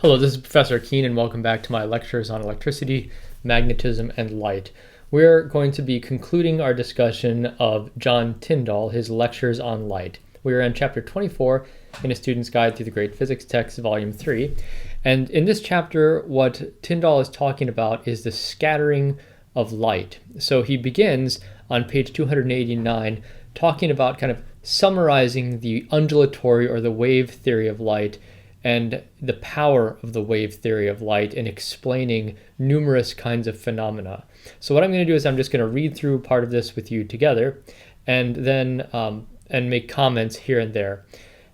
Hello, this is Professor Kuehn, and welcome back to my lectures on electricity, magnetism, and light. We're going to be concluding our discussion of John Tyndall, his lectures on light. We are in chapter 24 in A Student's Guide Through the Great Physics Text, volume 3. And in this chapter, what Tyndall is talking about is the scattering of light. So he begins on page 289 talking about kind of summarizing the undulatory or the wave theory of light and the power of the wave theory of light in explaining numerous kinds of phenomena. So what I'm going to do is I'm just going to read through part of this with you together and then and make comments here and there.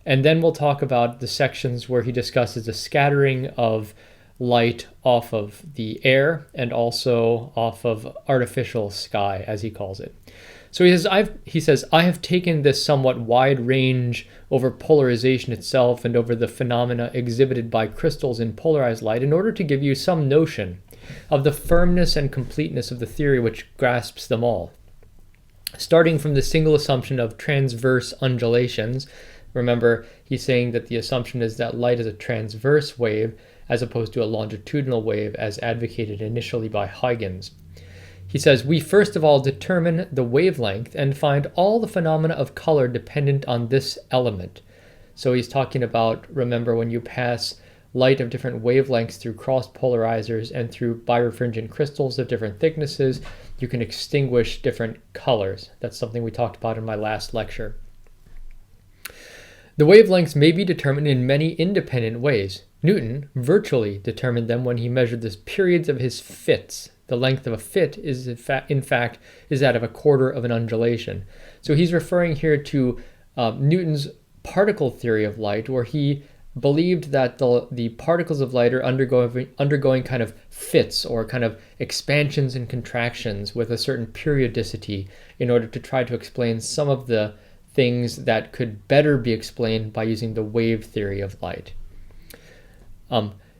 And then we'll talk about the sections where he discusses the scattering of light off of the air and also off of artificial sky, as he calls it. So he says, I have taken this somewhat wide range over polarization itself and over the phenomena exhibited by crystals in polarized light in order to give you some notion of the firmness and completeness of the theory which grasps them all. Starting from the single assumption of transverse undulations, remember he's saying that the assumption is that light is a transverse wave as opposed to a longitudinal wave as advocated initially by Huygens. He says, we first of all determine the wavelength and find all the phenomena of color dependent on this element. So he's talking about, remember, when you pass light of different wavelengths through cross polarizers and through birefringent crystals of different thicknesses, you can extinguish different colors. That's something we talked about in my last lecture. The wavelengths may be determined in many independent ways. Newton virtually determined them when he measured the periods of his fits. The length of a fit is in fact that of a quarter of an undulation. So he's referring here to Newton's particle theory of light, where he believed that the particles of light are undergoing kind of fits or kind of expansions and contractions with a certain periodicity in order to try to explain some of the things that could better be explained by using the wave theory of light.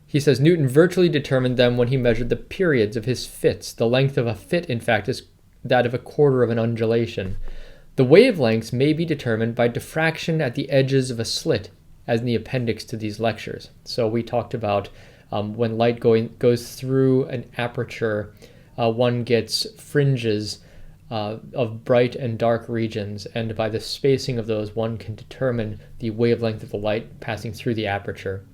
He says Newton virtually determined them when he measured the periods of his fits. The length of a fit, in fact, is that of a quarter of an undulation. The wavelengths may be determined by diffraction at the edges of a slit, as in the appendix to these lectures. So we talked about when light goes through an aperture, one gets fringes of bright and dark regions, and by the spacing of those, one can determine the wavelength of the light passing through the aperture.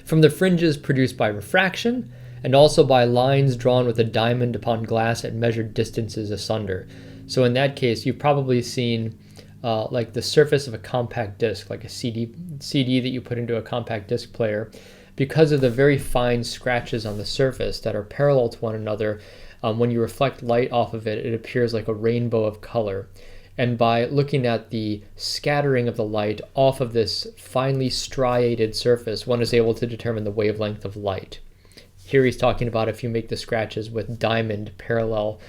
From the fringes produced by refraction, and also by lines drawn with a diamond upon glass at measured distances asunder. So in that case, you've probably seen like the surface of a compact disc, like a CD that you put into a compact disc player. Because of the very fine scratches on the surface that are parallel to one another, when you reflect light off of it, it appears like a rainbow of color. And by looking at the scattering of the light off of this finely striated surface, one is able to determine the wavelength of light. Here he's talking about if you make the scratches with diamond, parallel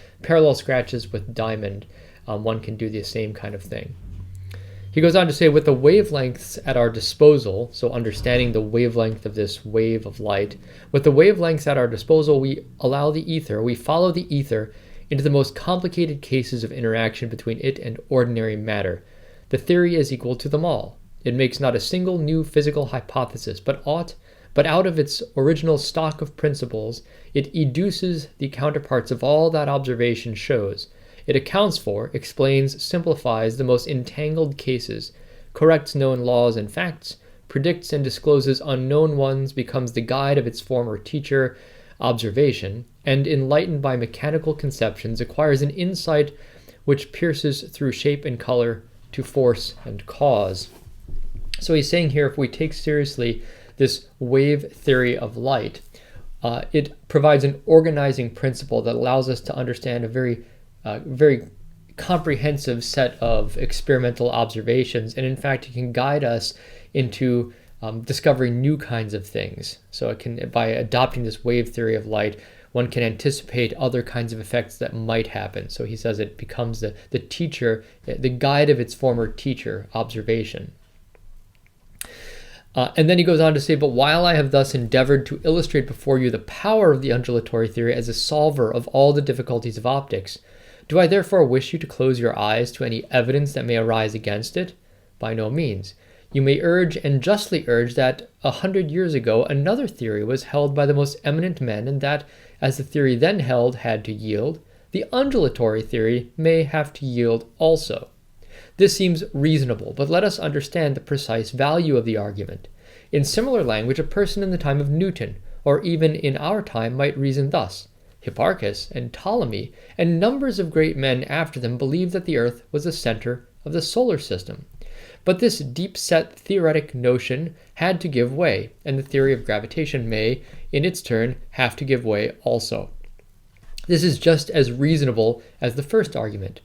scratches with diamond, one can do the same kind of thing. He goes on to say, with the wavelengths at our disposal, so understanding the wavelength of this wave of light, with the wavelengths at our disposal, we follow the ether into the most complicated cases of interaction between it and ordinary matter. The theory is equal to them all. It makes not a single new physical hypothesis, but out of its original stock of principles, it educes the counterparts of all that observation shows. It accounts for, explains, simplifies the most entangled cases, corrects known laws and facts, predicts and discloses unknown ones, becomes the guide of its former teacher, observation, and enlightened by mechanical conceptions, acquires an insight which pierces through shape and color to force and cause. So he's saying here, if we take seriously this wave theory of light, it provides an organizing principle that allows us to understand a very comprehensive set of experimental observations, and in fact, it can guide us into discovering new kinds of things. So it can, by adopting this wave theory of light, one can anticipate other kinds of effects that might happen. So he says it becomes the teacher, the guide of its former teacher, observation. And then he goes on to say, but while I have thus endeavored to illustrate before you the power of the undulatory theory as a solver of all the difficulties of optics, do I therefore wish you to close your eyes to any evidence that may arise against it? By no means. You may urge, and justly urge, that 100 years ago another theory was held by the most eminent men, and that, as the theory then held had to yield, the undulatory theory may have to yield also. This seems reasonable, but let us understand the precise value of the argument. In similar language, a person in the time of Newton, or even in our time, might reason thus. Hipparchus and Ptolemy and numbers of great men after them believed that the Earth was the center of the solar system. But this deep-set theoretic notion had to give way, and the theory of gravitation may, in its turn, have to give way also. This is just as reasonable as the first argument.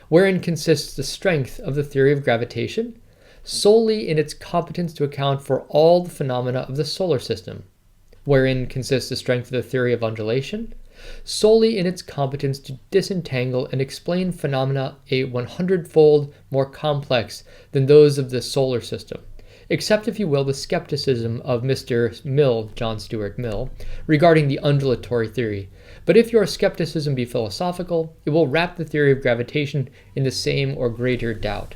Wherein consists the strength of the theory of gravitation? Solely in its competence to account for all the phenomena of the solar system. Wherein consists the strength of the theory of undulation? Solely in its competence to disentangle and explain phenomena a 100-fold more complex than those of the solar system. Accept, if you will, the skepticism of Mr. Mill, John Stuart Mill, regarding the undulatory theory. But if your skepticism be philosophical, it will wrap the theory of gravitation in the same or greater doubt.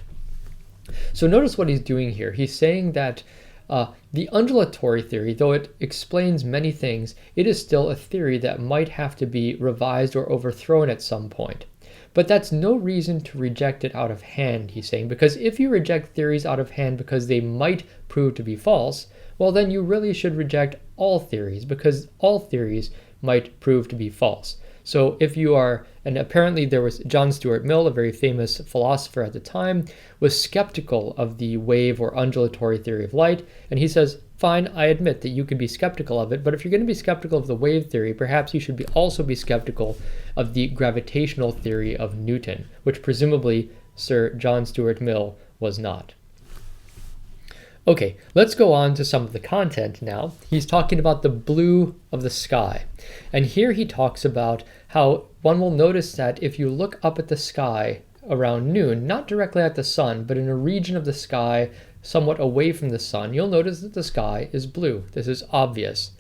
So notice what he's doing here. He's saying that the undulatory theory, though it explains many things, it is still a theory that might have to be revised or overthrown at some point. But that's no reason to reject it out of hand, he's saying, because if you reject theories out of hand because they might prove to be false, well, then you really should reject all theories, because all theories might prove to be false. So if you are, and apparently there was John Stuart Mill, a very famous philosopher at the time, was skeptical of the wave or undulatory theory of light, and he says, fine, I admit that you can be skeptical of it, but if you're going to be skeptical of the wave theory, perhaps you should also be skeptical of the gravitational theory of Newton, which presumably Sir John Stuart Mill was not. Okay, let's go on to some of the content now. He's talking about the blue of the sky. And here he talks about how one will notice that if you look up at the sky around noon, not directly at the sun, but in a region of the sky somewhat away from the sun, you'll notice that the sky is blue. This is obvious.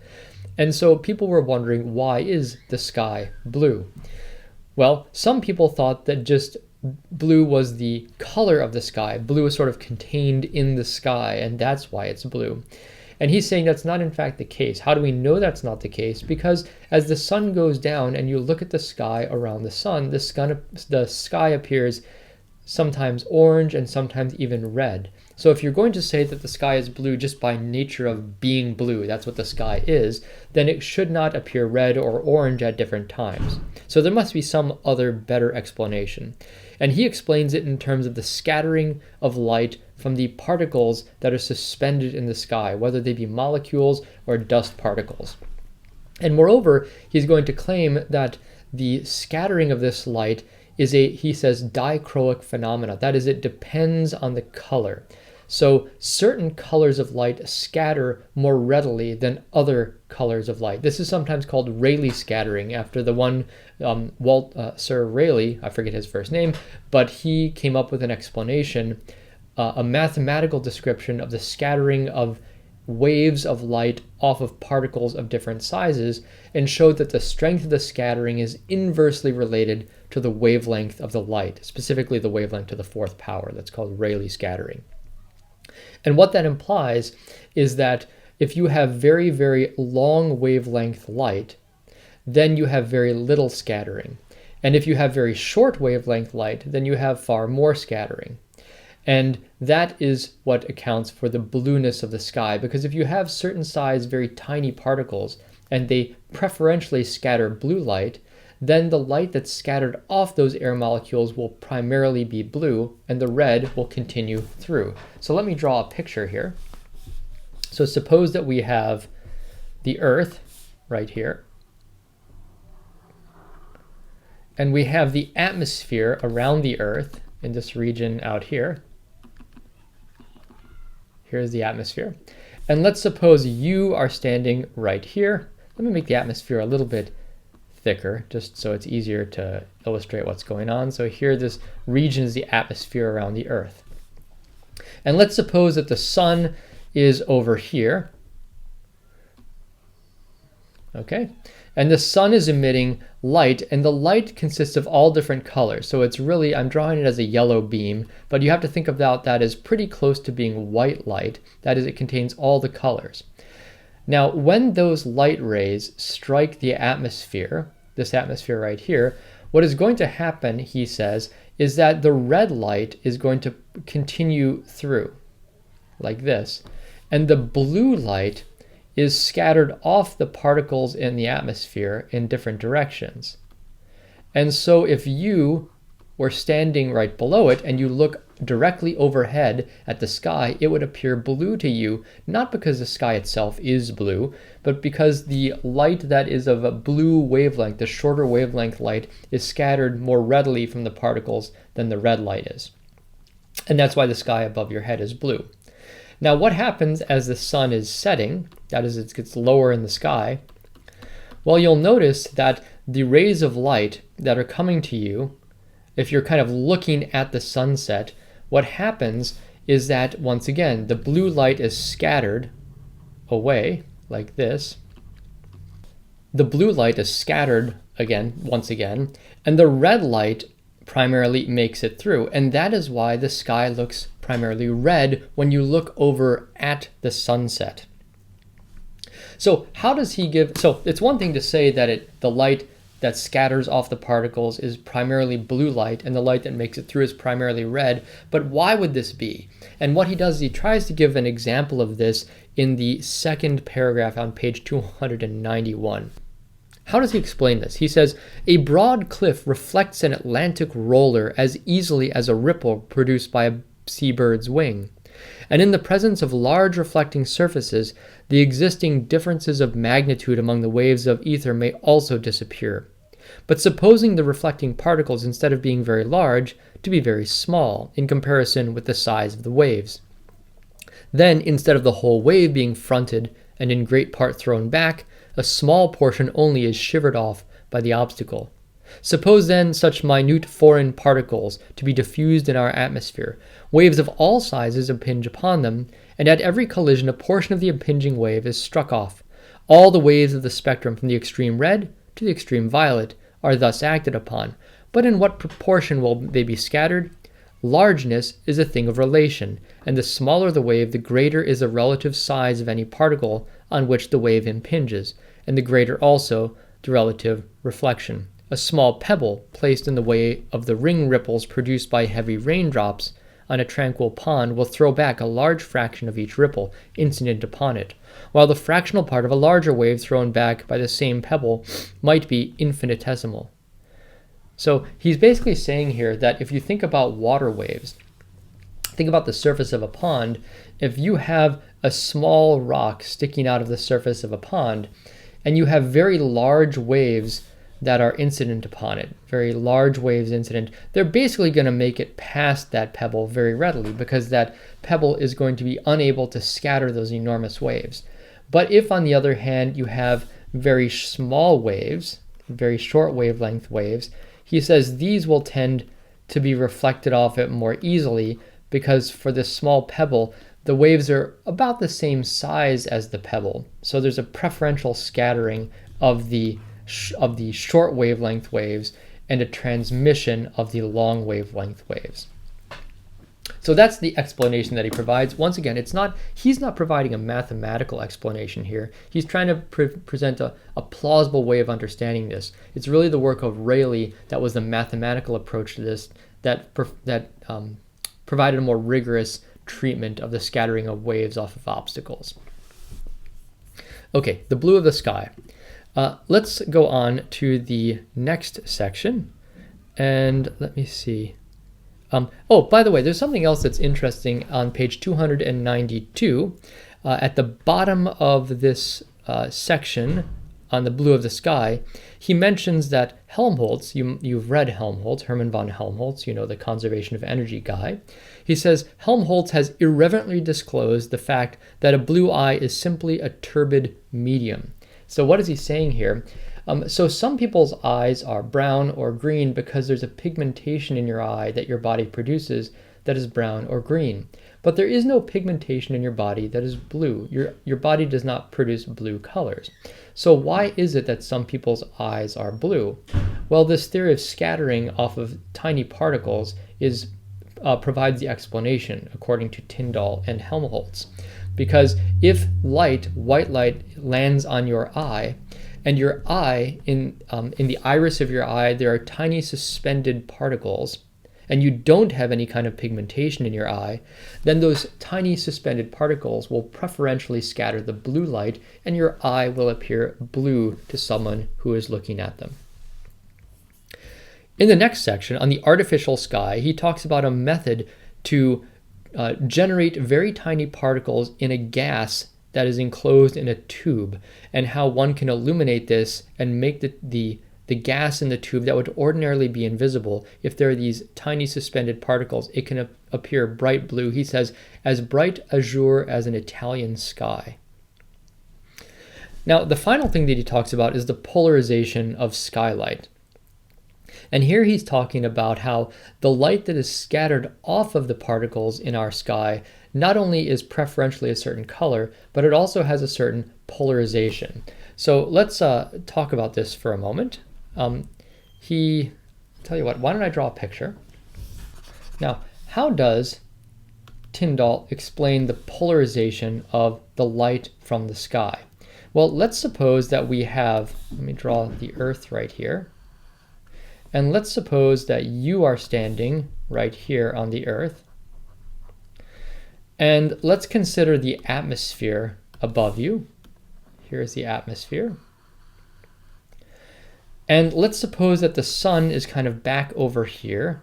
And so people were wondering, why is the sky blue? Well, some people thought that just blue was the color of the sky. Blue is sort of contained in the sky, and that's why it's blue. And he's saying that's not in fact the case. How do we know that's not the case? Because as the sun goes down and you look at the sky around the sun, the sky appears sometimes orange and sometimes even red. So if you're going to say that the sky is blue just by nature of being blue, that's what the sky is, then it should not appear red or orange at different times. So there must be some other better explanation. And he explains it in terms of the scattering of light from the particles that are suspended in the sky, whether they be molecules or dust particles. And moreover, he's going to claim that the scattering of this light is he says, dichroic phenomena. That is, it depends on the color. So certain colors of light scatter more readily than other colors of light. This is sometimes called Rayleigh scattering, after the one Sir Rayleigh, I forget his first name, but he came up with an explanation, a mathematical description of the scattering of waves of light off of particles of different sizes, and showed that the strength of the scattering is inversely related to the wavelength of the light, specifically the wavelength to the fourth power. That's called Rayleigh scattering. And what that implies is that if you have very, very long wavelength light, then you have very little scattering. And if you have very short wavelength light, then you have far more scattering. And that is what accounts for the blueness of the sky, because if you have certain size, very tiny particles, and they preferentially scatter blue light, then the light that's scattered off those air molecules will primarily be blue, and the red will continue through. So let me draw a picture here. So suppose that we have the Earth right here, and we have the atmosphere around the Earth in this region out here. Here's the atmosphere. And let's suppose you are standing right here. Let me make the atmosphere a little bit thicker, just so it's easier to illustrate what's going on. So here, this region is the atmosphere around the Earth. And let's suppose that the sun is over here. Okay. And the sun is emitting light, and the light consists of all different colors. So it's really, I'm drawing it as a yellow beam, but you have to think about that as pretty close to being white light. That is, it contains all the colors. Now, when those light rays strike the atmosphere, this atmosphere right here, what is going to happen, he says, is that the red light is going to continue through, like this. And the blue light is scattered off the particles in the atmosphere in different directions. And so if you were standing right below it and you look directly overhead at the sky, it would appear blue to you, not because the sky itself is blue, but because the light that is of a blue wavelength, the shorter wavelength light, is scattered more readily from the particles than the red light is. And that's why the sky above your head is blue. Now, what happens as the sun is setting, that is, it gets lower in the sky? Well, you'll notice that the rays of light that are coming to you, if you're kind of looking at the sunset, what happens is that, once again, the blue light is scattered away, like this. The blue light is scattered again, once again, and the red light primarily makes it through. And that is why the sky looks primarily red when you look over at the sunset. So how does he give, so it's one thing to say that the light that scatters off the particles is primarily blue light and the light that makes it through is primarily red, but why would this be? And what he does is he tries to give an example of this in the second paragraph on page 291. How does he explain this? He says, a broad cliff reflects an Atlantic roller as easily as a ripple produced by a seabird's wing. And in the presence of large reflecting surfaces, the existing differences of magnitude among the waves of ether may also disappear. But supposing the reflecting particles, instead of being very large, to be very small in comparison with the size of the waves. Then, instead of the whole wave being fronted and in great part thrown back, a small portion only is shivered off by the obstacle. Suppose then such minute foreign particles to be diffused in our atmosphere. Waves of all sizes impinge upon them, and at every collision a portion of the impinging wave is struck off. All the waves of the spectrum from the extreme red to the extreme violet are thus acted upon. But in what proportion will they be scattered? Largeness is a thing of relation, and the smaller the wave, the greater is the relative size of any particle on which the wave impinges, and the greater also the relative reflection. A small pebble placed in the way of the ring ripples produced by heavy raindrops on a tranquil pond will throw back a large fraction of each ripple incident upon it, while the fractional part of a larger wave thrown back by the same pebble might be infinitesimal. So he's basically saying here that if you think about water waves, think about the surface of a pond. If you have a small rock sticking out of the surface of a pond, and you have very large waves that are incident upon it, very large waves incident, they're basically going to make it past that pebble very readily because that pebble is going to be unable to scatter those enormous waves. But if, on the other hand, you have very small waves, very short wavelength waves, he says these will tend to be reflected off it more easily because for this small pebble, the waves are about the same size as the pebble. So there's a preferential scattering of the short wavelength waves and a transmission of the long wavelength waves. So that's the explanation that he provides. Once again, he's not providing a mathematical explanation here. He's trying to present a plausible way of understanding this. It's really the work of Rayleigh that was the mathematical approach to this that provided a more rigorous treatment of the scattering of waves off of obstacles. Okay, the blue of the sky. Let's go on to the next section, and let me see. Oh, by the way, there's something else that's interesting on page 292. At the bottom of this section on the blue of the sky, he mentions that Helmholtz, you've read Helmholtz, Hermann von Helmholtz, you know, the conservation of energy guy. He says Helmholtz has irreverently disclosed the fact that a blue eye is simply a turbid medium. So what is he saying here? So some people's eyes are brown or green because there's a pigmentation in your eye that your body produces that is brown or green. But there is no pigmentation in your body that is blue. Your body does not produce blue colors. So why is it that some people's eyes are blue? Well, this theory of scattering off of tiny particles provides the explanation, according to Tyndall and Helmholtz. Because if white light, lands on your eye, and your eye, in the iris of your eye, there are tiny suspended particles, and you don't have any kind of pigmentation in your eye, then those tiny suspended particles will preferentially scatter the blue light, and your eye will appear blue to someone who is looking at them. In the next section, on the artificial sky, he talks about a method to generate very tiny particles in a gas that is enclosed in a tube, and how one can illuminate this and make the gas in the tube that would ordinarily be invisible. If there are these tiny suspended particles, it can appear bright blue. He says, as bright azure as an Italian sky. Now, the final thing that he talks about is the polarization of skylight. And here he's talking about how the light that is scattered off of the particles in our sky not only is preferentially a certain color, but it also has a certain polarization. So let's talk about this for a moment. Tell you what, why don't I draw a picture? Now, how does Tyndall explain the polarization of the light from the sky? Well, let's suppose that we have, let me draw the Earth right here. And let's suppose that you are standing right here on the Earth. And let's consider the atmosphere above you. Here's the atmosphere. And let's suppose that the sun is kind of back over here.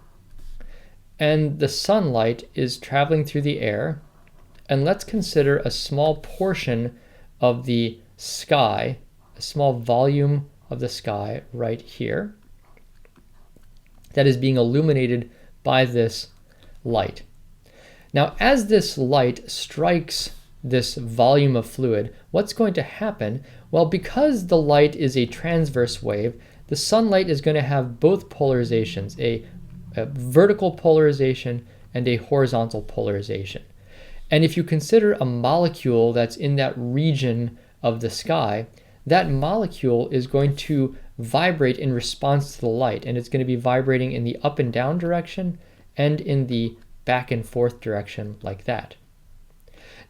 And the sunlight is traveling through the air. And let's consider a small portion of the sky, a small volume of the sky right here, that is being illuminated by this light. Now, as this light strikes this volume of fluid, what's going to happen? Well, because the light is a transverse wave, the sunlight is going to have both polarizations, a vertical polarization and a horizontal polarization. And if you consider a molecule that's in that region of the sky, that molecule is going to vibrate in response to the light, and it's going to be vibrating in the up and down direction and in the back and forth direction like that.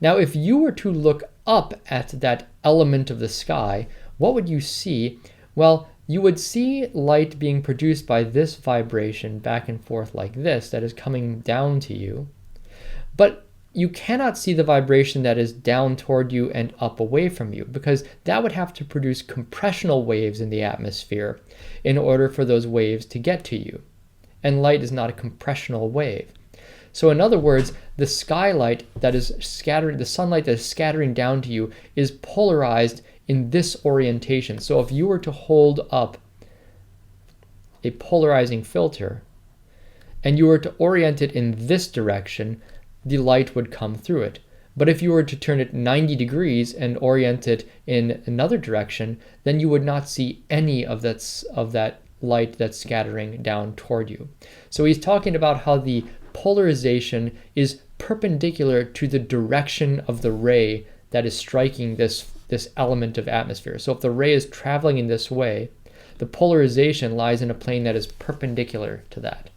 Now, if you were to look up at that element of the sky, what would you see? Well, you would see light being produced by this vibration back and forth like this that is coming down to you, but you cannot see the vibration that is down toward you and up away from you, because that would have to produce compressional waves in the atmosphere in order for those waves to get to you. And light is not a compressional wave. So in other words, the skylight that is scattering, the sunlight that is scattering down to you is polarized in this orientation. So if you were to hold up a polarizing filter and you were to orient it in this direction, the light would come through it. But if you were to turn it 90 degrees and orient it in another direction, then you would not see any of that light that's scattering down toward you. So he's talking about how the polarization is perpendicular to the direction of the ray that is striking this element of atmosphere. So if the ray is traveling in this way, the polarization lies in a plane that is perpendicular to that.